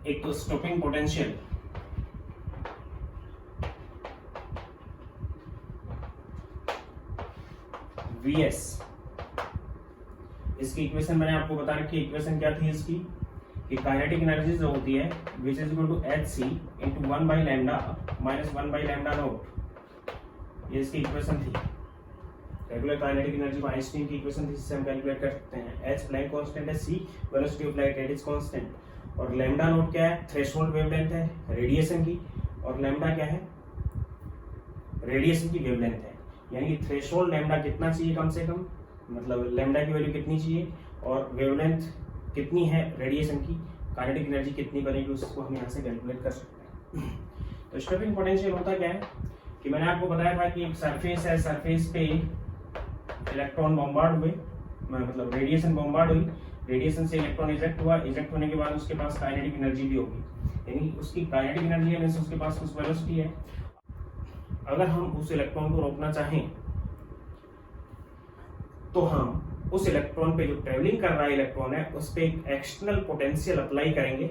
एक तो stopping potential Vs, इसकी इक्वेशन मैंने आपको बता रखी है। इक्वेशन क्या थी इसकी कि काइनेटिक एनर्जी जो होती है which is equal to hc into 1 by lambda minus 1 by lambda naught, ये इसकी इक्वेशन थी। रेगुलर काइनेटिक एनर्जी आइंस्टीन की इक्वेशन थी, जिससे हम कैलकुलेट कर सकते हैं। h प्लैंक कांस्टेंट है, c velocity of light that is constant, और लैम्डा नॉट क्या है, थ्रेशोल्ड वेवलेंथ है रेडिएशन की, और लैम्डा क्या है, रेडिएशन की वेवलेंथ है। यानी कि थ्रेशोल्ड लैम्डा कितना चाहिए कम से कम, मतलब लैम्डा की वैल्यू कितनी चाहिए और वेवलेंथ कितनी है रेडिएशन की, काइनेटिक एनर्जी कितनी बनेगी, उसको हम यहाँ से कैलकुलेट कर सकते हैं। तो स्टॉपिंग पोटेंशियल होता क्या है कि मैंने आपको बताया था कि एक सरफेस है, सरफेस पे इलेक्ट्रॉन बॉम्बार्ड हुए, मतलब रेडिएशन बॉम्बार्ड हुई, रेडिएशन से इलेक्ट्रॉन इजेक्ट हुआ, इजेक्ट होने के बाद उसके पास काइनेटिक एनर्जी भी होगी, यानी उसकी काइनेटिक एनर्जी है, उसके पास कुछ वेलोसिटी है। अगर हम उस इलेक्ट्रॉन को रोकना चाहें तो हम उस इलेक्ट्रॉन पे जो ट्रेवलिंग कर रहा है इलेक्ट्रॉन है उस पे एक एक्सटर्नल पोटेंशियल अप्लाई करेंगे,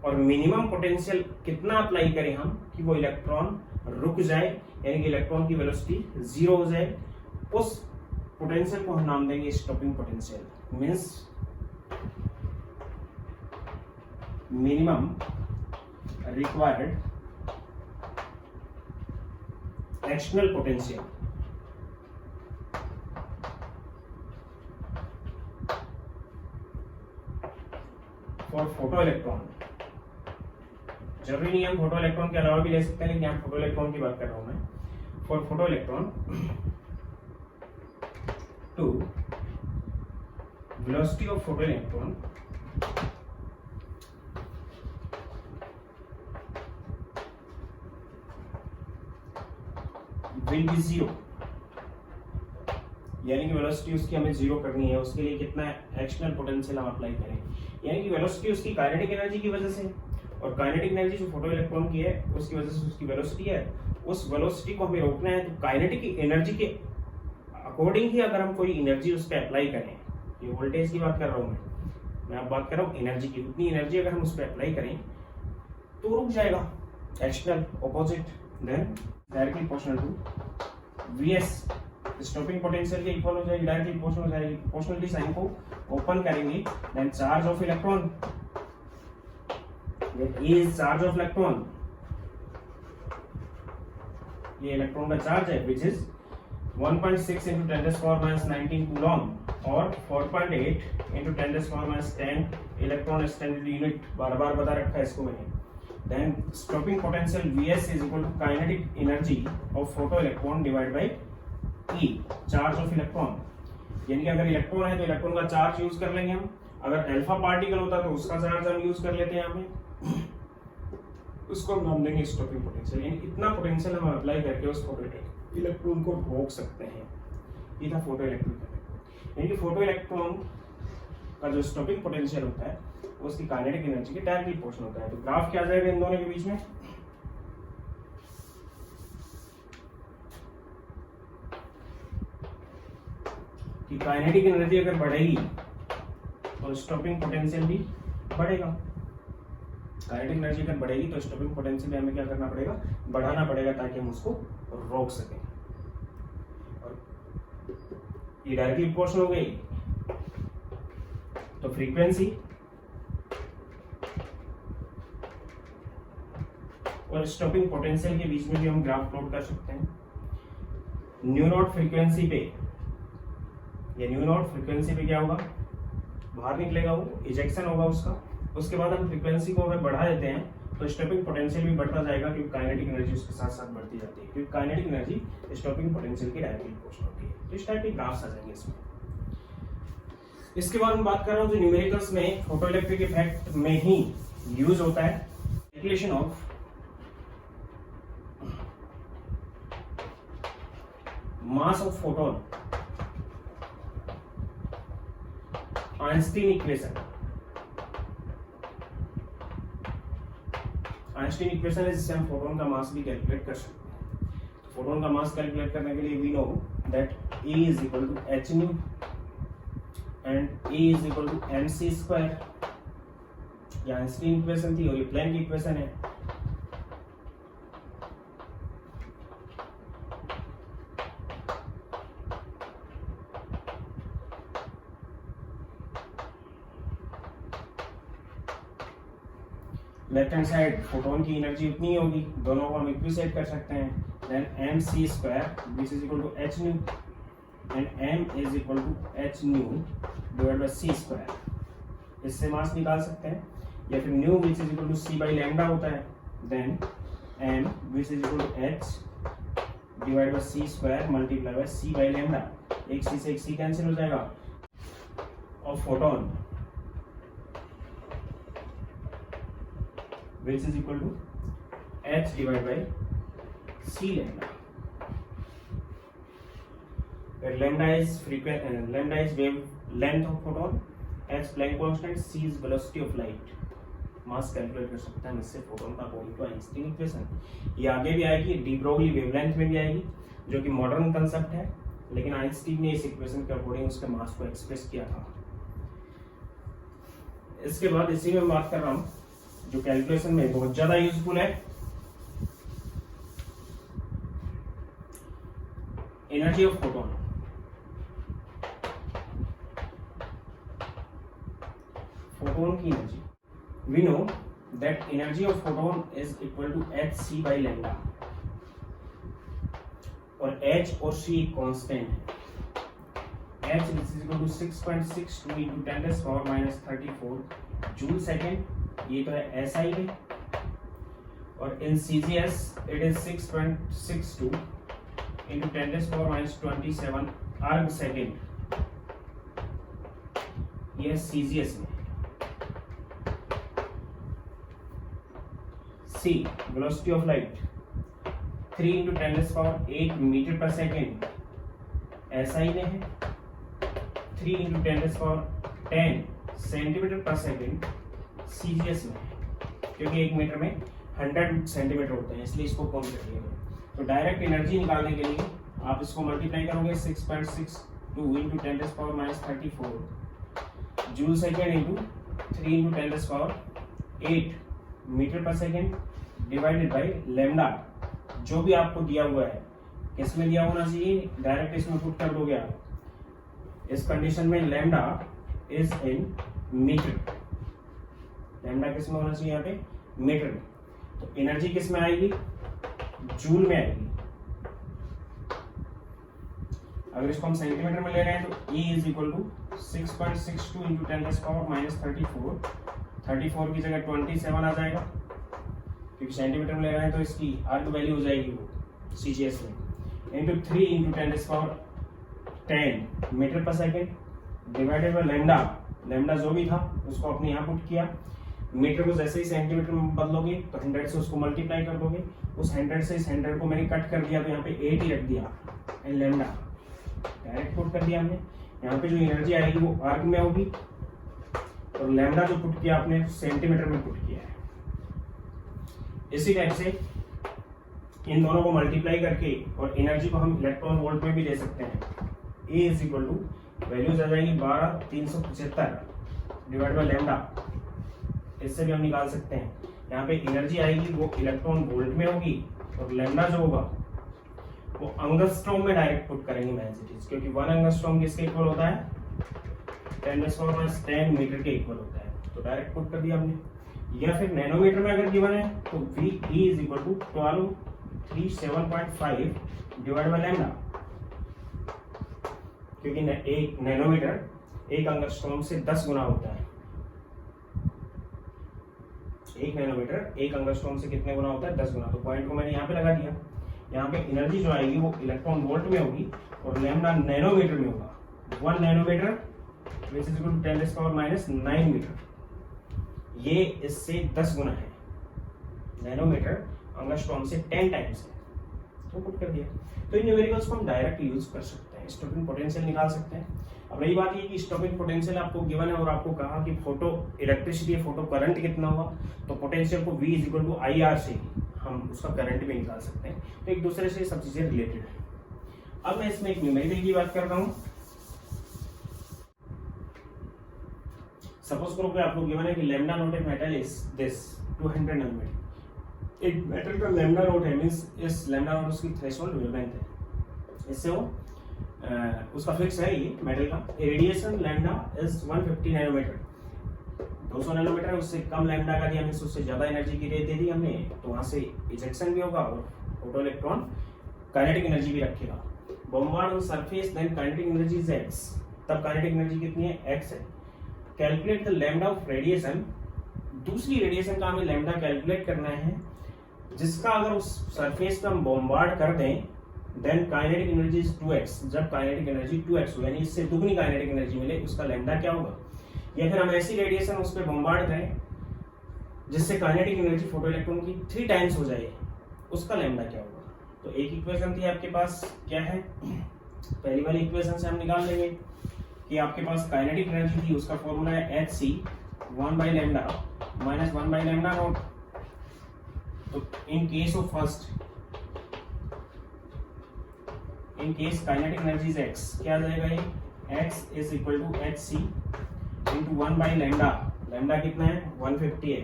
और मिनिमम पोटेंशियल कितना अप्लाई करें हम कि वो इलेक्ट्रॉन रुक जाए, यानी कि इलेक्ट्रॉन की वेलोसिटी 0 हो जाए। उस पोटेंशियल को हम नाम देंगे stopping potential, means minimum required external potential for photo electron. जरूरी नहीं हम फोटो इलेक्ट्रॉन के अलावा भी ले सकते हैं, लेकिन यहाँ फोटो इलेक्ट्रॉन की बात कर रहा हूं मैं। For photo electron to velocity of photo electron will be 0, यानी कि वेलोसिटी उसकी हमें 0 करनी है। उसके लिए कितना एक्सटर्नल पोटेंशियल हम अप्लाई करें, यानी कि वेलोसिटी उसकी काइनेटिक एनर्जी की वजह से, और काइनेटिक एनर्जी जो फोटो इलेक्ट्रॉन की है उसकी वजह से उसकी वेलोसिटी है। उस वेलोसिटी को हमें रोकना है, तो काइनेटिक एनर्जी के अकॉर्डिंग ही अगर हम कोई एनर्जी उस पर अप्लाई करें, ये वोल्टेज की बात कर रहा हूँ मैं अब बात कर रहा हूँ एनर्जी की, उतनी एनर्जी अगर हम उस पर अप्लाई करें तो रुक जाएगा external opposite, then directly proportional to Vs stopping potential के इक्वल हो जाएगी, डायरेक्टली प्रोपोर्शनल हो जाएगी। प्रोपोर्शनलिटी साइन को ओपन करेंगे, देन चार्ज ऑफ इलेक्ट्रॉन, ये इज चार्ज ऑफ इलेक्ट्रॉन, ये इलेक्ट्रॉन का चार्ज है विच इज 1.6 into 10⁻⁹ कूलॉम और 4.8 into 10⁻⁻10 इलेक्ट्रॉन स्टैंडर्ड यूनिट, बार बार बता रखा है इसको मैंने। Then stopping potential Vs is equal to kinetic energy of photoelectron divided by E, charge of electron। यानी कि अगर इलेक्ट्रॉन है तो इलेक्ट्रॉन का चार्ज यूज कर लेंगे हम, अगर अल्फा पार्टिकल होता तो उसका चार्ज हम यूज कर लेते हैं यहाँ पे, उसको हम नाम देंगे स्टॉपिंग पोटेंशियल। यानी इतना पोटेंशियल हम अप्लाई करके उस फोटो इलेक्ट्रॉन को रोक सकते हैं। ये था फोटो इलेक्ट्रॉन का, यानी कि फोटो इलेक्ट्रॉन का जो स्टॉपिंग पोटेंशियल होता है उसकी काइनेटिक एनर्जी के डायरेक्टली प्रोपोर्शनल होता है। तो ग्राफ क्या आ जाएगा इन दोनों के बीच में, कि काइनेटिक एनर्जी अगर बढ़ेगी तो स्टॉपिंग पोटेंशियल भी बढ़ेगा। काइनेटिक एनर्जी अगर बढ़ेगी तो स्टॉपिंग पोटेंशियल भी हमें क्या करना पड़ेगा, बढ़ाना पड़ेगा, ताकि हम उसको रोक सकें। और ये डायरेक्टली प्रोपोर्शनल हो गई तो फ्रीक्वेंसी और स्टॉपिंग पोटेंशियल के बीच में भी हम ग्राफ प्लॉट कर सकते हैं। न्यू नॉट फ्रीक्वेंसी पे, ये न्यू नॉट फ्रीक्वेंसी पे क्या होगा, बाहर निकलेगा, वो इजेक्शन होगा उसका। उसके बाद हम फ्रीक्वेंसी को अगर बढ़ा देते हैं तो स्टॉपिंग पोटेंशियल भी बढ़ता जाएगा, क्योंकि काइनेटिक एनर्जी उसके साथ साथ बढ़ती जाती है, क्योंकि काइनेटिक एनर्जी स्टॉपिंग पोटेंशियल की डायरेक्टली प्रोपोर्शनल होती है। तो इस टाइप के ग्राफ्स आ जाएंगे इसमें। इसके बाद मैं बात कर रहा हूँ जो न्यूमेरिकल्स में फोटोइलेक्ट्रिक इफेक्ट में ही यूज होता है, calculation of mass of photon, Einstein equation. Einstein equation है जिससे हम फोटोन का मास भी कैलकुलेट कर सकते हैं। तो फोटोन का मास कैलकुलेट करने के लिए we know that E is equal to h nu and E is equal to mc square, ये आइंस्टीन इक्वेशन थी और ये प्लैंक की इक्वेशन है। लेफ्ट हैंड साइड फोटोन की एनर्जी उतनी ही होगी, दोनों को हम इक्विसेट कर सकते हैं। Then mc² which is equal to h nu and m is equal to h nu divided by c²। इससे मास निकाल सकते हैं, या फिर nu which is equal to c by lambda होता है। Then m which is equal to h divided by c² multiplied by c by lambda। एक c से एक c कैंसिल हो जाएगा, और photon which is equal to h divided by c lambda, where lambda is wavelength of photon, h Planck constant, c is velocity of light। Mass calculate कर सकते हैं इससे फोटोन का अकॉर्डिंग टू आइंस्टीन इक्वेशन। ये आगे भी आएगी, de Broglie wavelength में भी आएगी, जो कि मॉडर्न कंसेप्ट है, लेकिन आइंस्टीन ने इस इक्वेशन के अकॉर्डिंग उसके मास को एक्सप्रेस किया था। इसके बाद इसी में बात कर रहा हूँ जो कैलकुलेशन में बहुत ज्यादा यूजफुल है, एनर्जी ऑफ फोटोन। फोटोन की energy, we know that energy of photon is equal to hc by lambda, और h और c कांस्टेंट है। h is equal to 6.62 into 10⁻⁻34 joule second, ये तो है SI है, और in CGS it is 6.62 into 10⁻27 erg second, ये CGS में। C velocity of light 3 into 10⁸ metre पर सेकेंड SI में है, 3 into 10⁻10 सेंटीमीटर पर सेकेंड CGS में है, क्योंकि 1 मीटर में 100 सेंटीमीटर होते हैं, इसलिए इसको कम कर दिया गया। तो डायरेक्ट एनर्जी निकालने के लिए आप इसको मल्टीप्लाई करोगे 6.62 into 10⁻34 joule second into 3 into 10⁸ metre पर सेकेंड डिवाइडेड बाई लैम्डा, जो भी आपको दिया हुआ है, किसमें दिया होना चाहिए, डायरेक्ट इसमें पुट कर दोगे आप। इस कंडीशन में lambda is in metre, lambda किस में होना चाहिए, यहाँ पे मीटर में। तो एनर्जी किस में आएगी, जूल में आएगी। अगर इसको हम सेंटीमीटर में ले रहे हैं तो E is equal to 6.62 into 10⁻34, 34 की जगह 27 आ जाएगा, क्योंकि सेंटीमीटर में ले रहे हैं तो इसकी अर्ग वैल्यू हो जाएगी वो CGS में, इंटू 3 into 10⁻10 मीटर पर second divided by lambda, lambda जो भी था उसको अपने यहाँ पुट किया। मीटर को जैसे ही सेंटीमीटर में बदलोगे तो 100 से उसको मल्टीप्लाई कर दोगे, उस 100 से इस 100 को मैंने कट कर दिया तो यहाँ पे 8 ही रख दिया, एंड लैम्डा डायरेक्ट पुट कर दिया हमने। यहाँ पे जो एनर्जी आएगी वो अर्ग में होगी, और लैम्डा जो पुट किया आपने सेंटीमीटर में पुट किया है। इसी टाइप से इन दोनों को मल्टीप्लाई करके और एनर्जी को हम इलेक्ट्रॉन वोल्ट में भी ले सकते हैं। E is equal to values आ जाएगी 12,375 डिवाइड बाय लैम्डा, इससे भी हम निकाल सकते हैं। यहाँ पे एनर्जी आएगी वो इलेक्ट्रॉन वोल्ट में होगी, और लैम्डा जो होगा वो एंगस्ट्रॉम में डायरेक्ट पुट करेंगे मैग्नेटिक, क्योंकि 1 एंगस्ट्रॉम किसके इक्वल होता है, 10⁻10 मीटर के इक्वल होता है, तो डायरेक्ट पुट कर दिया हमने। या फिर नैनोमीटर में अगर गिवन है तो V E is equal to 12,375 divide by lambda, क्योंकि एक नैनोमीटर 1 एंगस्ट्रॉम से 10 गुना होता है। 1 नैनोमीटर 1 एंगस्ट्रॉम से कितने गुना होता है, 10 गुना। तो पॉइंट को मैंने यहाँ पे लगा दिया। यहाँ पे एनर्जी जो आएगी वो इलेक्ट्रॉन वोल्ट में होगी, और लैम्डा नैनोमीटर में होगा। 1 nanometre which is equal to 10⁻9 metre, ये इससे 10 गुना है। नैनोमीटर एंगस्ट्रॉम से 10 टाइम्स है, तो पुट कर दिया। तो इन न्यूमेरिकल्स को हम डायरेक्ट यूज कर सकते हैं, स्टॉकिंग पोटेंशियल निकाल सकते हैं। अब रही बात ये कि स्टॉकिंग पोटेंशियल आपको गिवन है और आपको कहा कि फोटो इलेक्ट्रिसिटी फोटो करंट कितना होगा, तो पोटेंशियल को V is equal to IR से हम उसका करंट भी निकाल सकते हैं। तो एक दूसरे से सब चीजें रिलेटेड है। अब मैं इसमें एक न्यूमेरिकल की बात करता हूँ। सपोज करो कि आपको गिवन है कि lambda naught a metal is this 200 nanometre. एक मेटल का लैम्डा नॉट है मींस इस लैम्डा नॉट उसकी थ्रेशोल्ड वेवलेंथ है, इससे वो उसका फिक्स है ये मेटल का। Radiation lambda is 150 nanometre, 200 nanometre है, उससे कम लैम्डा का दिया मींस उससे ज्यादा एनर्जी की रेट दे दी हमने, तो वहां से इजेक्शन भी होगा और फोटो इलेक्ट्रॉन काइनेटिक एनर्जी भी रखेगा। Bombard on surface then kinetic energy is x, तब काइनेटिक एनर्जी कितनी है x है। Calculate the lambda of radiation, दूसरी रेडिएशन का हमें लैम्डा कैलकुलेट करना है जिसका अगर उस सरफेस पे हम बॉम्बार्ड कर दें then kinetic energy is 2x, जब काइनेटिक एनर्जी 2x हो यानी इससे दुगनी काइनेटिक एनर्जी मिले उसका लैम्डा क्या होगा। या फिर हम ऐसी रेडिएशन उस पर बॉम्बार्ड करें जिससे काइनेटिक एनर्जी फोटो इलेक्ट्रॉन की 3 टाइम्स हो जाए, उसका लैम्डा क्या होगा। तो एक इक्वेशन थी आपके पास, क्या है, पहली वाली इक्वेशन से हम निकाल लेंगे कि आपके पास काइनेटिक एनर्जी थी, उसका फॉर्मूला है hc 1 by lambda minus 1 by lambda naught. तो in case of first, in case kinetic energy is x, क्या आ जाएगा ये, x is equal to hc into 1 by lambda, lambda कितना है 150 है,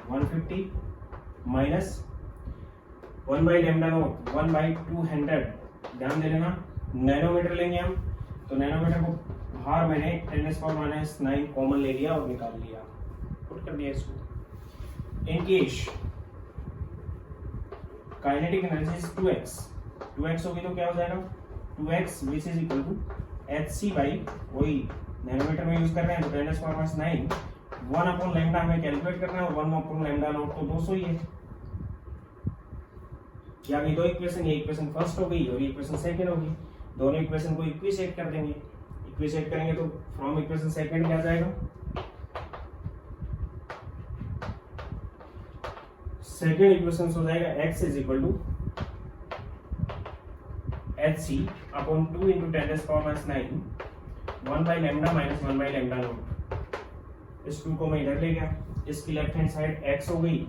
150 minus 1 by lambda naught 1 by 200, ध्यान दे लेना नैनोमीटर लेंगे हम, तो नैनोमीटर को बाहर मैंने 10⁻⁹ कॉमन ले लिया और निकाल लिया, पुट कर दिया इसको। In case kinetic energy is 2x होगी तो क्या हो जाएगा 2x which is equal to hc by, वही नैनोमीटर में यूज कर रहे हैं तो 10⁻⁹, 1 अपॉन लैम्डा हमें कैलकुलेट करना है और 1 अपॉन लैम्डा नॉट तो 200 ही है। या दो इक्वेशन, ये इक्वेशन फर्स्ट हो गई और ये इक्वेशन सेकंड होगी, दोनों इक्वेशन को इक्विसेट कर देंगे, इक्विसेट करेंगे तो फ्रॉम इक्वेशन सेकंड क्या जाएगा, सेकंड इक्वेशन हो जाएगा x is equal to hc upon 2 into 10⁻⁹ 1 by lambda minus 1 by lambda naught. इस 2 को मैं इधर ले गया, इसकी लेफ्ट हैंड साइड x हो गई,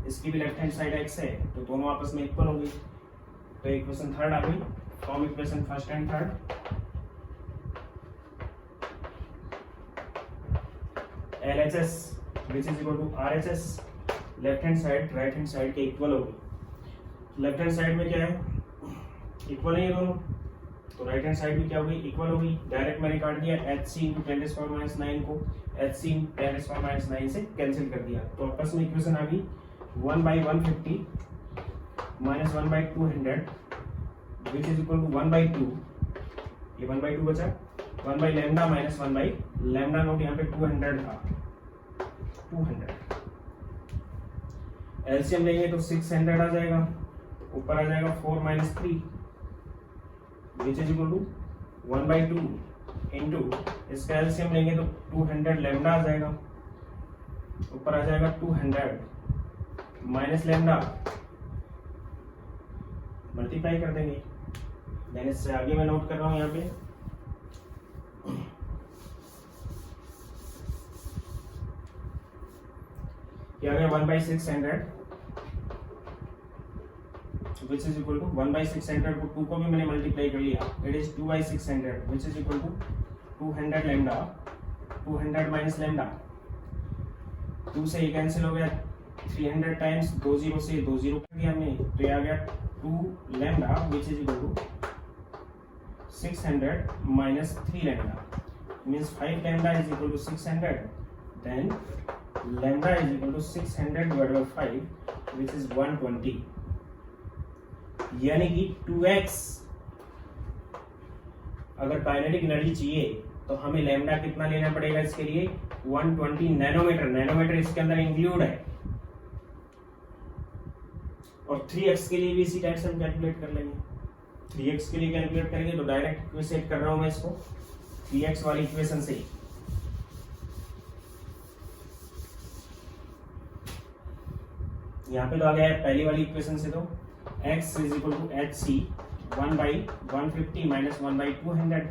इसकी भी लेफ्ट हैंड साइड x है, तो दोनों आपस में इक्वल हो गई, तो इक्वेशन थर्ड आ गई from equation first and third. LHS which is equal to RHS, left hand side right hand side के इक्वल हो गई। लेफ्ट हैंड साइड में क्या है, इक्वल है ये दोनों, तो राइट हैंड साइड भी क्या हो गई, इक्वल हो गई। डायरेक्ट मैंने काट दिया hc इंटू 10⁻⁹ को hc इंटू 10⁻⁹ से कैंसिल कर दिया, तो आपस में इक्वेशन आ गई 1 by 150 minus 1 by 200 which is equal to 1 by 2, ये 1 by 2 बचा, 1 by lambda minus 1 by lambda not, यहाँ पे 200 था, 200 एलसीएम लेंगे तो 600 आ जाएगा, ऊपर आ जाएगा 4 minus 3 which is equal to 1 by 2 into इसका एलसीएम लेंगे तो 200 लैम्डा आ जाएगा, ऊपर आ जाएगा 200 माइनस लैम्डा, मल्टीप्लाई कर देंगे। देन इससे आगे मैं नोट कर रहा हूं यहाँ पे क्या गया 1 by 600 which is equal to 1 by 600 को 2 को भी मैंने मल्टीप्लाई कर लिया, it is 2 by 600 which is equal to 200 lambda, 200 minus lambda, 2 से ये कैंसिल हो गया, 300 टाइम्स 2 0 से 2 0 कर दिया हमने, तो ये आ गया 2 lambda which is equal to 600 minus 3 lambda means 5 lambda is equal to 600, then lambda is equal to 600 divided by 5 which is 120, यानी कि 2x अगर काइनेटिक एनर्जी चाहिए तो हमें लैम्डा कितना लेना पड़ेगा इसके लिए 120 नैनोमीटर, नैनोमीटर इसके अंदर इंक्लूड है, और 3x के लिए भी इसी टाइप से हम कैलकुलेट कर लेंगे। 3x के लिए कैलकुलेट करेंगे तो डायरेक्ट इक्वेशन कर रहा हूं मैं इसको 3x वाली इक्वेशन से, यहाँ पे तो आ गया है पहली वाली इक्वेशन से, तो x is equal to hc 1 by 150 minus 1 by 200,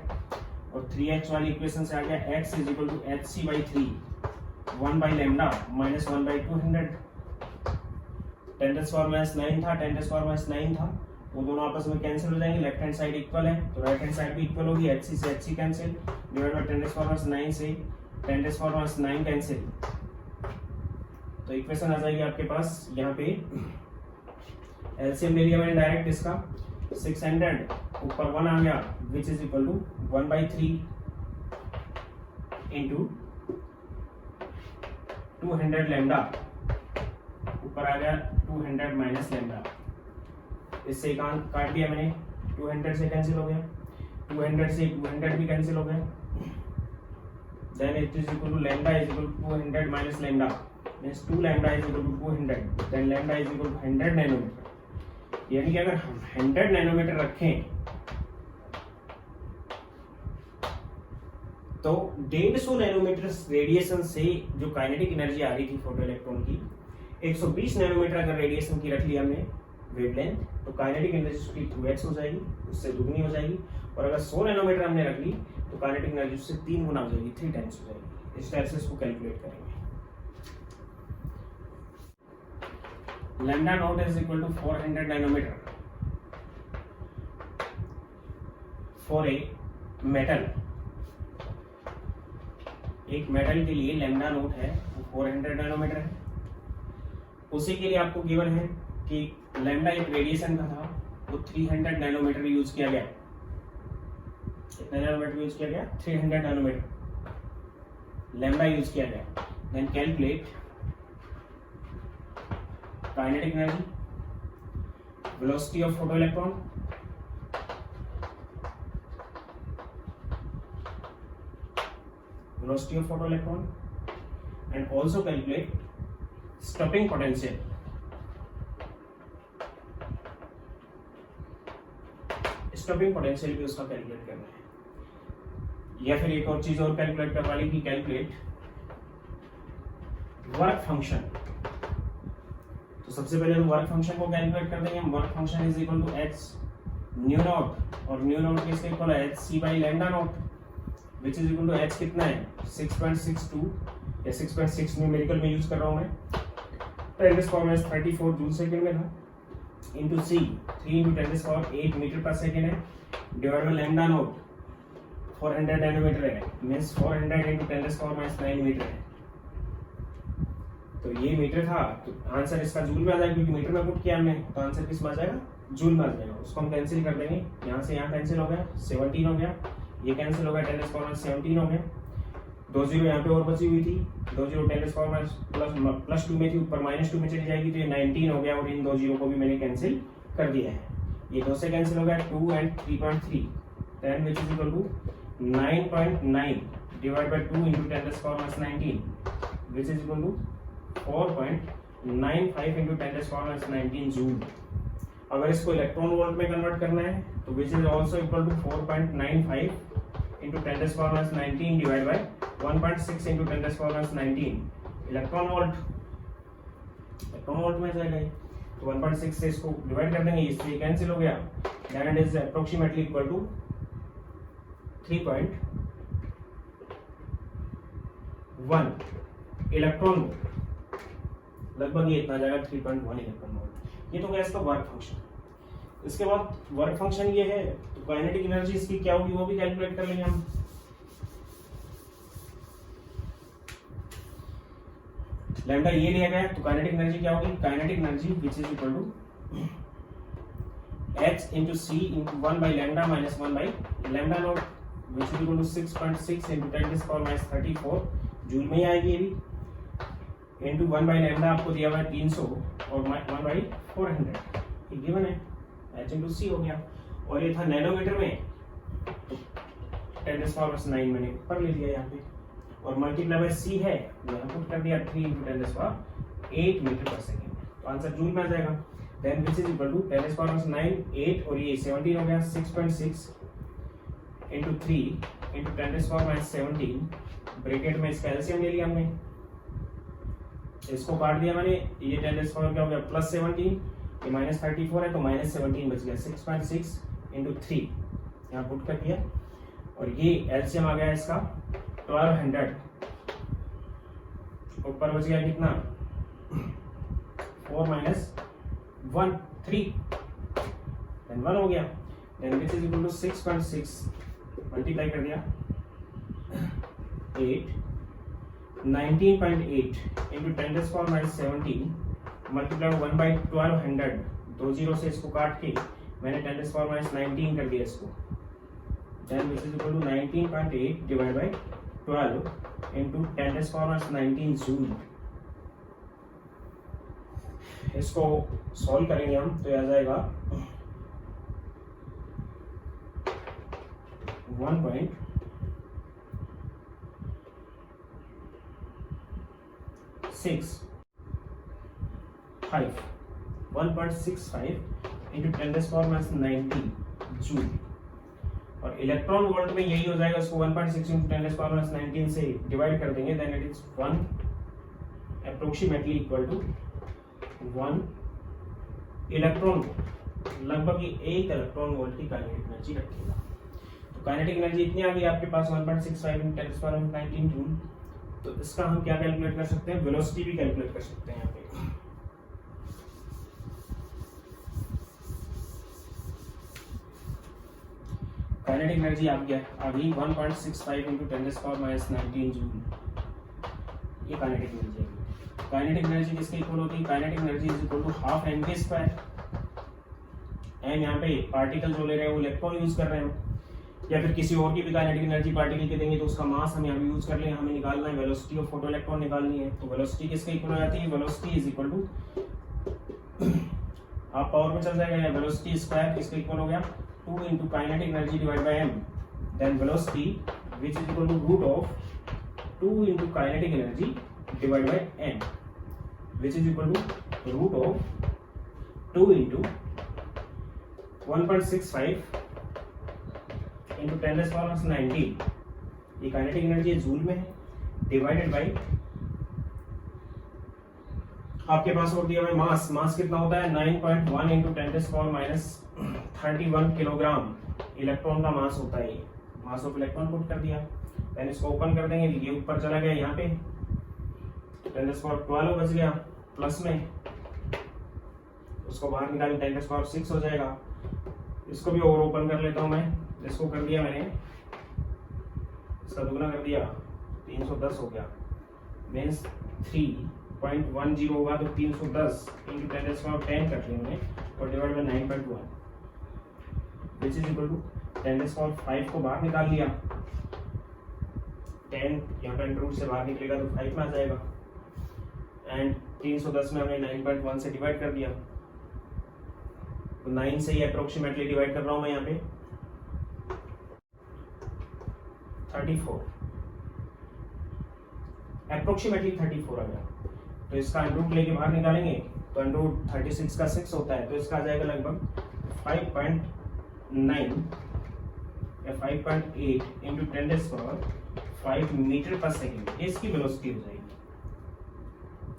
और 3x वाली इक्वेशन से आ गया x is equal to hc by 3 1 by lambda minus 1 by 200, 10⁻⁹ था, 10⁻⁹ था, वो दोनों आपस में कैंसिल हो जाएंगे, लेफ्ट हैंड साइड इक्वल है तो राइट हैंड साइड भी इक्वल होगी, hc से hc कैंसिल डिवाइड बाय 10⁻⁹ से 10⁻⁹ कैंसिल, तो इक्वेशन आ जाएगी आपके पास यहाँ पे एलसीएम ले लिया मैंने डायरेक्ट इसका 600 ऊपर 1 आ गया which is equal to 1/3 into 200 lambda, ऊपर आ गया 200 माइनस लैम्डा, इससे काट दिया मैंने, 200 से कैंसिल हो गया, 200 से 200 भी कैंसिल हो गया, then it is equal to lambda is equal to 200 minus lambda means 2 lambda is equal to 200, then lambda is equal to 100 nanometre. यानी कि अगर हम 100 नैनोमीटर रखें तो 150 नैनोमीटर रेडिएशन से जो काइनेटिक एनर्जी आ रही थी फोटो इलेक्ट्रॉन की, 120 नैनोमीटर अगर रेडिएशन की रख लिया हमने वेवलेंथ, तो काइनेटिक एनर्जी उसकी 2x हो जाएगी, उससे दुगनी हो जाएगी, और अगर 100 नैनोमीटर हमने रख ली तो काइनेटिक एनर्जी उससे 3 गुना हो जाएगी, 3 टाइम्स हो जाएगी। इस टाइप से इसको कैलकुलेट करेंगे। Lambda naught is equal to 400 nanometre for a metal. एक मेटल के लिए लैम्डा नोट है वो 400 नैनोमीटर है। उसी के लिए आपको गिवन है कि लैम्डा एक रेडिएशन का था, वो 300 नैनोमीटर यूज किया गया। कितना नैनोमीटर यूज किया गया? 300 नैनोमीटर लैम्डा यूज किया गया। Then calculate kinetic energy, velocity of photo electron, velocity of photoelectron, and also calculate stopping potential। Stopping potential भी उसका कैलकुलेट करना है, या फिर एक और चीज और कैलकुलेट करवा ली कि कैलकुलेट वर्क फंक्शन। तो सबसे पहले हम वर्क फंक्शन को कैलकुलेट कर देंगे। हम work function is equal to h nu naught, और न्यू नॉट किसके इक्वल है? hc by lambda naught, which is equal to h कितना है? 6.62 या 6.6 न्यूमेरिकल में यूज कर रहा हूं मैं, 10⁻34 जूल सेकंड में था, इंटू c 3 × 10⁸ मीटर पर सेकेंड है, divide by lambda naught 400 nanometre है, मींस 400 × 10⁻9 मीटर है। तो ये मीटर था, तो आंसर इसका जूल में आ जाएगा, क्योंकि मीटर में पुट किया हमने, तो आंसर किस में आ जाएगा? जूल में आ जाएगा। उसको हम कैंसिल कर देंगे, यहाँ से यहाँ कैंसिल हो गया, 17 हो गया, ये कैंसिल हो गया, 10⁻17 हो गया, 2 जीरो यहाँ पे और बची हुई थी, 2 जीरो 10⁻+2 में थी, ऊपर -2 में चली जाएगी, तो ये 19 हो गया, और इन 2 जीरो को भी मैंने कैंसिल कर दिया है। ये 2 से कैंसिल हो गया, 2 and 3.3, 10 which is equal to 9.9 divide by 2 × 10⁻19 which is equal to 4.95 × 10⁻19 joule. अगर इसको इलेक्ट्रॉन वोल्ट में कन्वर्ट करना है तो which is also equal to 4.95 × 10⁻19 divide by 1.6 × 10⁻19 electron volt में जाएगा। तो 1.6 से इसको डिवाइड कर देंगे, इससे कैंसिल हो गया, that is approximately equal to 3.1 electron volt, लगभग ये इतना जाएगा, 3.1 इलेक्ट्रॉन वोल्ट। ये तो गया इसका वर्क फंक्शन। इसके बाद वर्क फंक्शन ये है, तो काइनेटिक एनर्जी इसकी क्या होगी वो भी कैलकुलेट कर लेंगे हम। लैम्डा ये लिया गया, तो काइनेटिक एनर्जी क्या होगी? Kinetic energy which is equal to h × c × 1 by lambda minus 1 by lambda naught which is equal to 6.6 × 10⁻34 joule में ही आएगी ये भी, इंटू 1 बाई लैम्डा आपको दिया हुआ है 300 और 1 बाई 400 गिवन है, h × c हो गया। और ये था नैनोमीटर में, तो 10⁻9 मैंने ऊपर ले लिया यहाँ पे, और मल्टीप्लाई बाय c है वो यहाँ पुट कर दिया 3 × 10⁸ मीटर पर सेकेंड, तो आंसर जूल में आ जाएगा। Then which is equal to 10⁻9 8 और ये 17 हो गया, 6.6 × 3 × 10⁻17 ब्रैकेट में इसका एलसीएम ले लिया हमने, इसको काट दिया मैंने, ये 10 क्या हो गया +17, ये -34 है तो -17 बच गया, 6.6 × 3 यहाँ पुट कर दिया, और ये एलसीएम आ गया इसका 1200, ऊपर बच गया कितना 4 - 1 3, देन 1 हो गया, then which is equal to 6.6 multiply कर दिया 8 19.8 into 10 raised power minus 17 multiply 1/1200, 2 zero से इसको काट के मैंने 10 raised power minus 19 कर दिया इसको, then which is equal to 19.8 divided by 12 into 10 raised power minus 19 joule. इसको सॉल्व करेंगे हम तो आ जाएगा 1.65 into 10 raised power minus 90 joule. और इलेक्ट्रॉन वोल्ट में यही हो जाएगा, इसको 1.6 into 10 raised power minus 19 से डिवाइड कर देंगे, then it is 1 approximately equal to 1 electron volt, लगभग ये 1 इलेक्ट्रॉन वोल्ट की काइनेटिक एनर्जी रखेगा। तो काइनेटिक एनर्जी इतनी आ गई आपके पास 1.65 into 10 raised power minus 19 joule. तो इसका हम क्या कैलकुलेट कर सकते हैं, वेलोसिटी भी कैलकुलेट कर सकते हैं यहाँ पे। काइनेटिक एनर्जी आ गई 1.65 into 10 raised power minus 19 joule, ये काइनेटिक एनर्जी है। काइनेटिक एनर्जी किसके इक्वल होती है, kinetic energy is equal to half m के स्क्वायर। एम यहाँ पे पार्टिकल जो ले रहे हैं वो इलेक्ट्रॉन यूज कर रहे हैं, या फिर किसी और की भी काइनेटिक एनर्जी पार्टिकल के देंगे तो उसका मास हम यहाँ पे यूज कर लें, हमें निकालना है वेलोसिटी ऑफ फोटो इलेक्ट्रॉन निकालनी है। तो वेलोसिटी किसके इक्वल हो जाती है, वेलोसिटी इज इक्वल टू आप पावर में चल जाएगा, वेलोसिटी स्क्वायर किसके इक्वल हो गया 2 into kinetic energy divided by m, then velocity which is equal to root of 2 into kinetic energy divided by m, which is equal to root of 2 into 1.65 into 10 raised power minus 19, ये kinetic energy joule में है, divided by आपके पास और दिया हुआ मास, मास कितना होता है 9.1 into 10 raised power minus 31 kilogram electron का मास होता है। मास ऑफ इलेक्ट्रॉन पुट कर दिया, देन इसको ओपन कर देंगे, ये ऊपर चला गया यहाँ पे 10 raised power 12 बच गया प्लस में, उसको बाहर निकाल 10 raised power 6 हो जाएगा। इसको भी और ओपन कर लेता हूँ मैं, इसको कर दिया मैंने, इसका दुगना कर दिया 310 हो गया, मीन्स 3.10 होगा तो 310 into 10 raised power 10 कर लिया मैंने और divide by 9.1 which is equal to 10 raised power 5 को बाहर निकाल लिया, 10 यहाँ पे अंडर रूट से बाहर निकलेगा तो 5 में आ जाएगा, एंड 310 में हमने 9.1 से डिवाइड कर दिया, तो 9 से ही अप्रोक्सीमेटली डिवाइड कर रहा हूँ मैं यहाँ पे 34, अप्रोक्सीमेटली 34 आ गया। तो इसका अंडर रूट लेके बाहर निकालेंगे तो अंडर रूट 36 का 6 होता है, तो इसका आ जाएगा लगभग 5.9 या 5.8 into 10 raised power 5 मीटर पर सेकेंड, ये इसकी वेलोसिटी हो जाएगी।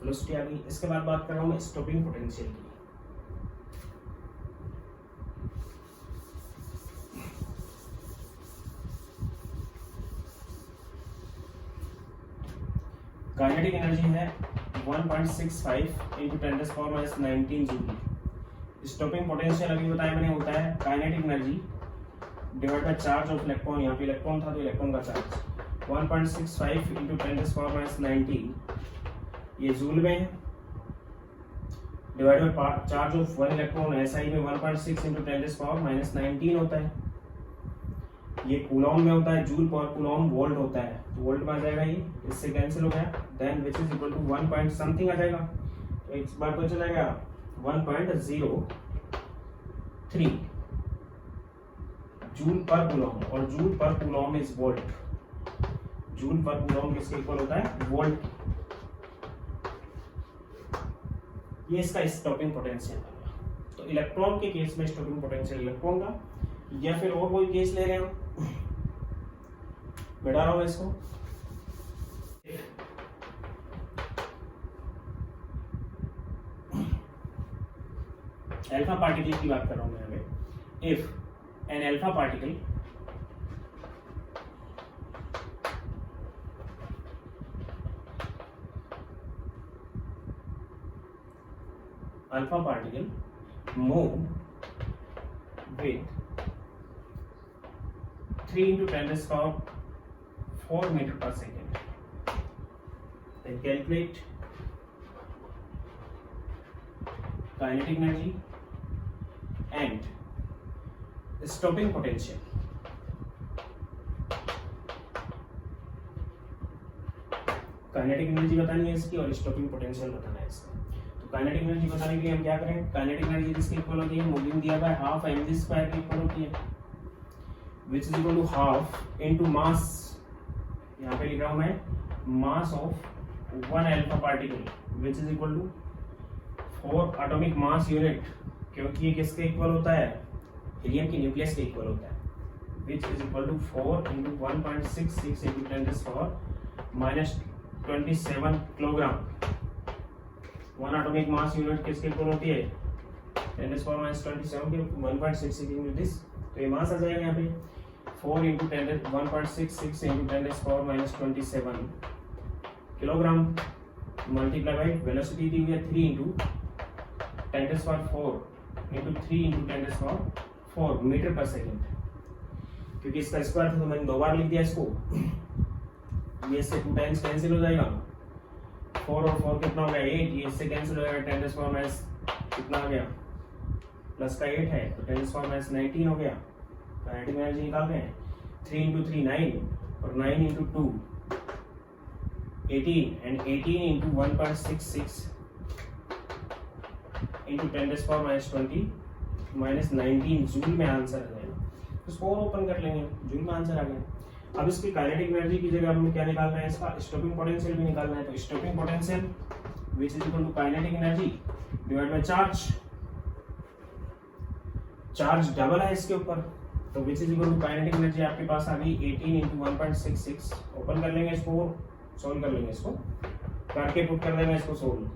वेलोसिटी आ गई। इसके बाद बात कर रहा हूँ मैं स्टॉपिंग पोटेंशियल की। काइनेटिक एनर्जी है 1.65 into 10 raised power minus 19 joule. Stopping potential अभी बताया मैंने होता है kinetic energy divide by charge of electron, यहाँ पे इलेक्ट्रॉन था तो इलेक्ट्रॉन का charge 1.65 into 10 raised power minus 19 ये जूल में है, divide by charge of 1 electron SI में 1.6 into 10 raised power minus 19 होता है, ये कूलॉम में होता है, जूल पर कूलॉम वोल्ट होता है, तो वोल्ट में आ जाएगा, ये इससे कैंसिल हो गया, then which is equal to 1 point something आ जाएगा, तो इस बार तो चला गया 1.03 जूल पर कूलॉम, और जूल पर कूलॉम इज वोल्ट, जूल पर कूलॉम किसके इक्वल होता है वोल्ट। ये इसका स्टॉपिंग पोटेंशियल है। तो इलेक्ट्रॉन के केस में स्टॉपिंग पोटेंशियल इलेक्ट्रॉन का, या फिर और कोई केस ले रहे हैं हम, बैठा रहा हूं इसको, अल्फा पार्टिकल की बात कर रहा हूं मैं अभी। If an alpha particle move with 3 into 10 raised power 4 meter per second, then calculate kinetic energy and stopping potential. Kinetic energy बतानी है इसकी और स्टॉपिंग पोटेंशियल बताना है इसका। तो काइनेटिक एनर्जी बताने के लिए हम क्या करें, काइनेटिक एनर्जी जिसके इक्वल होती है मूविंग दिया हुआ है हाफ mg स्क्वायर के इक्वल होती है, which is equal to half into mass, यहाँ पे लिख रहा हूं मैं mass of 1 alpha particle which is equal to 4 atomic mass unit, क्योंकि ये किसके इक्वल होता है, हीलियम की न्यूक्लियस के इक्वल होता है, which is equal to 4 into 1.66 into 10⁻⁻27 kilogram. 1 atomic mass unit किसके इक्वल होती है, 10⁻⁻27 के 1.66 into this, तो ये मास आ जाएगा यहाँ पे 4 into 1.66 into 10⁻⁻27 kilogram multiply by velocity दी हुई है 3 into 10⁻⁴ into 3 into 10⁻⁴ मीटर पर सेकेंड, क्योंकि इसका स्क्वायर था तो मैंने 2 बार लिख दिया इसको, ये इससे 2 टाइम्स कैंसिल हो जाएगा, 4 और 4 कितना हो गया 8, ये इससे कैंसिल हो जाएगा 10⁻⁻ कितना हो गया प्लस का 8 है तो 10⁻⁻19 हो गया। काइनेटिक एनर्जी निकालते हैं 3 into 3 9 और 9 into 2 18 and 18 into 1.66 into 10⁻⁻20 joule में आंसर आ जाएगा। तो इसको और ओपन कर लेंगे, जूल में आंसर आ गया। अब इसकी काइनेटिक एनर्जी की जगह हमें क्या निकालना है, इसका स्टॉपिंग पोटेंशियल भी निकालना है। तो stopping potential which is equal to kinetic energy divide by charge, charge double है इसके ऊपर, तो which is equal to kinetic energy आपके पास आ गई 18 into 1.66, ओपन कर लेंगे इसको, सॉल्व कर लेंगे इसको, करके पुट कर देंगे इसको solve,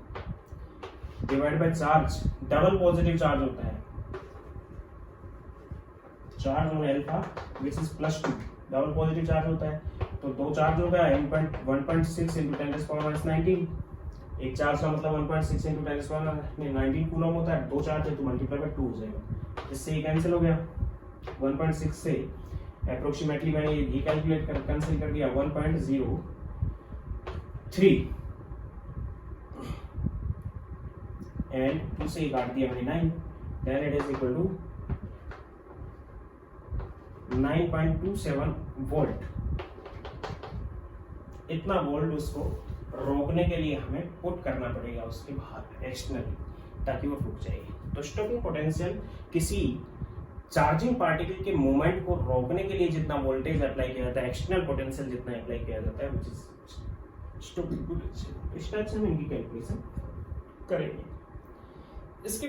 divide by charge, double positive charge होता है, charge on alpha which is +2, double positive charge होता है, तो 2 चार्ज हो गया 1.6 into 10⁻⁻19, एक चार्ज का मतलब 1.6 into 10⁻⁻19 कूलम होता है, 2 चार्ज है तो मल्टीप्लाई बाय 2 हो जाएगा, इससे ये कैंसिल हो गया 1.6 से अप्रोक्सीमेटली मैंने ये कैलकुलेट कर कैंसिल कर दिया 1.03 एंड 2 से काट दिया मैंने 9, then it is equal to 9.27 volt. इतना वोल्ट उसको रोकने के लिए हमें पुट करना पड़ेगा उसके बाहर एक्सटर्नली, ताकि वो रुक जाए। तो स्टॉपिंग पोटेंशियल किसी चार्जिंग पार्टिकल के मूवमेंट को रोकने के लिए जितना वोल्टेज अप्लाई किया जाता है, एक्सटर्नल पोटेंशियल जितना अप्लाई किया जाता है, व्हिच इज स्टॉपिंग पोटेंशियल। इस टाइप से हम इनकी कैलकुलेशन करेंगे। इसके